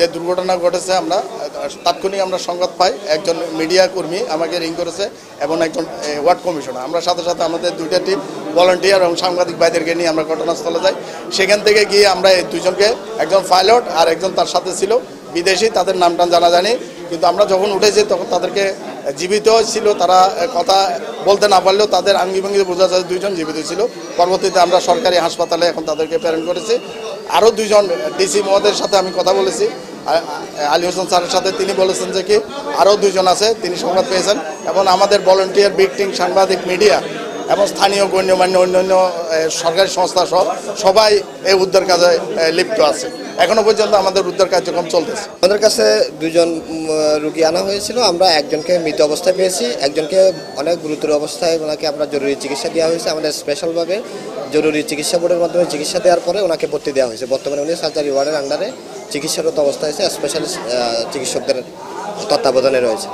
যে দুর্ঘটনা ঘটেছে আমরা তাৎক্ষণিক আমরা সংবাদ পাই, একজন মিডিয়া কর্মী আমাকে রিং করেছে এবং একজন ওয়ার্ড কমিশনার। আমরা সাথে সাথে আমাদের দুইটা টিম ভলান্টিয়ার এবং সাংবাদিক ভাইদেরকে নিয়ে আমরা ঘটনাস্থলে যাই। সেখান থেকে গিয়ে আমরা এই দুজনকে, একজন পাইলট আর একজন তার সাথে ছিল বিদেশি, তাদের নামটাম জানা জানি, কিন্তু আমরা যখন উঠেছি তখন তাদেরকে জীবিত ছিল, তারা কথা বলতে না পারলেও তাদের আঙ্গিভঙ্গি বোঝা যায় দুইজন জীবিত ছিল। পরবর্তীতে আমরা সরকারি হাসপাতালে এখন তাদেরকে প্রেরণ করেছি। আরও দুজন ডিসি মহোদয়ের সাথে আমি কথা বলেছি, আলী হোসেন স্যারের সাথে, তিনি বলেছেন যে কি আরও দুজন আছে, তিনি সংবাদ পেয়েছেন এবং আমাদের ভলান্টিয়ার, বিক্টিং, সাংবাদিক, মিডিয়া এবং স্থানীয় গণ্যমান্য অন্যান্য সরকারি সংস্থা সহ সবাই এই উদ্ধার কাজে লিপ্ত আছে। এখনো পর্যন্ত আমাদের উদ্ধার কার্যক্রম চলতেছে। আমাদের কাছে দুজন রোগী আনা হয়েছিল, আমরা একজনকে মৃত অবস্থায় পেয়েছি, একজনকে অনেক গুরুতর অবস্থায় ওনাকে আমরা জরুরি চিকিৎসা দেওয়া হয়েছে। আমাদের স্পেশালভাবে জরুরি চিকিৎসা বোর্ডের মাধ্যমে চিকিৎসা দেওয়ার পরে ওনাকে ভর্তি দেওয়া হয়েছে। বর্তমানে উনি সার্জারি ওয়ার্ডের আন্ডারে চিকিৎসারত অবস্থায় আছে, স্পেশালিস্ট চিকিৎসকদের তত্ত্বাবধানে রয়েছে।